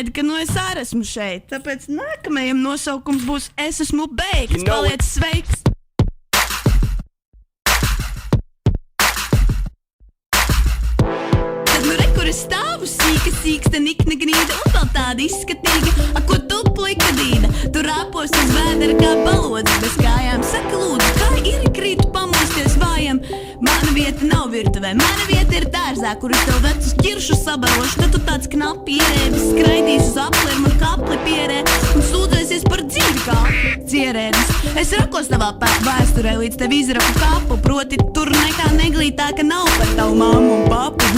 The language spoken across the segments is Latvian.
sagaidi, ka es arī esmu šeit. Tāpēc nākamajam nosaukums būs Es esmu beigas, paliec sveiks! Tad nu re, kur es stāvu sīka, sīksta, nikna grīda un vēl tāda izskatīga. A, ko tu plikadīda? Tu rāpos uz vēdera kā balodzi bez kājām. Saka lūdzu, kā ir krītu pamosties vājam? Mana vieta nav virtuvē, mana vieta ir dārzā, kur es tev vecus ķiršus sabarošu. Tad tu tāds knapi ierēdis, skraidīs uz apliem un kapli pierē un sūdzēsies par dzīvi kā cierēdis. Es rakos tavā vēsturē līdz tev izraku kapu, proti tur nekā neglītāka nav par tavu mammu un papu.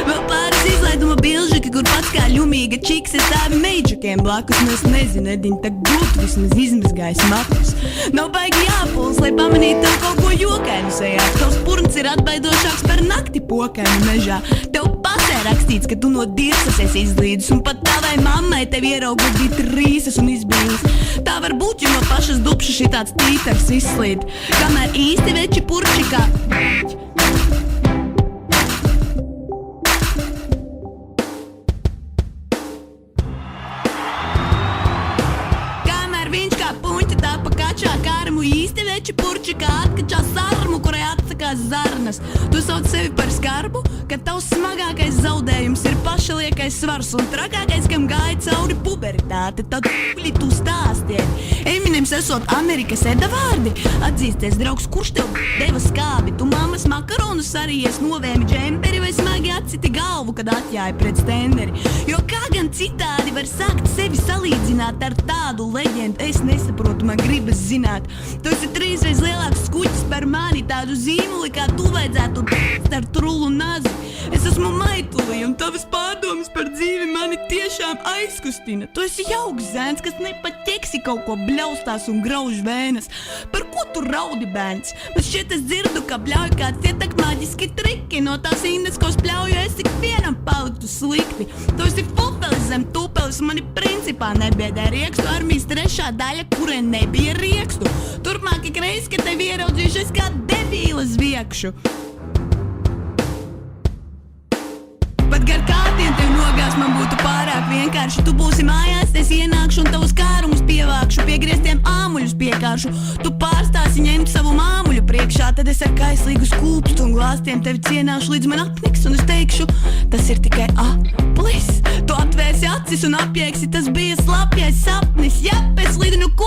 Vēl pāris izlaiduma bilžika, kur pats kā ļumīga čiks ir stāvi meidžakiem blakus. Nu es nezinu, Ediņ, tak gūt vismaz izmazgājis matus. Nav baigi jāpuls, lai pamanītu tev kaut ko jokainu sejā. Tavs purns ir atbaidošāks par nakti pokainu mežā. Tev pasē rakstīts, ka tu no dirsas esi izlīdus, un pat tavai mammai tev ieraugot bija trīsas un izbīlis. Tā var būt, jo no pašas dupšas šitāds tītars izslīd. Kamēr īsti veči purči kā... Īsti veči purči kā atkačā sarmu, kurai atsakās zarnas. Tu sauc sevi par skarbu, ka tavs smagākais zaudējums ir pašaliekais svars un trakākais, kam gāja cauri puberitāte. Tad puļi tu stāstiet. Eminems esot Amerikas Eda vārdi. Atzīsties, draugs, kurš tev deva skābi? Tu mammas makaronus arī es novēmi džemperi vai smagi atciti galvu, kad atjāja pret stenderi. Jo kā gan citādi var sākt sevi salīdzināt ar tādu leģendu? Es nesaprotu, man gribas zināt. Tu esi 3 reiz lielāks skuķis par mani, tādu zīmuli, kā tu vajadzētu ar trulu nazi. Es esmu maituli, un tavas pārdomas par dzīvi mani tiešām aizkustina. Tu esi jauks zēns, kas nepat ķeksi kaut ko bļaustās un grauž vēnas. Par ko tu raudi, bērns? Bet šeit es dzirdu, ka bļauj kāds ietak maģiski triki. No tās indes, ko spļauju, es tik vienam paliktu slikti. Tu esi pupelis zem tupelis, mani principā nebiedē riekstu armijas 3. daļa, kurai nebija riekstu. Turpmāk ik reiz, kad tevi ieraudzīšu, es kā debīla zviekšu. Pat gar kārtiem tev nogās man būtu pārāk vienkārši. Tu būsi mājās, es ienākšu un tavus kārumus pievākšu, pie griestiem āmuļus piekāršu. Tu pārstāsi ņemt savu māmuļu priekšā, tad es ar kaislīgu skūpstu un glāstiem tevi cienāšu līdz man apniks, un es teikšu, tas ir tikai aplis. Tu atvērsi acis un apjēgsi, tas bija slapjais sapnis. Jā, pēc lidinu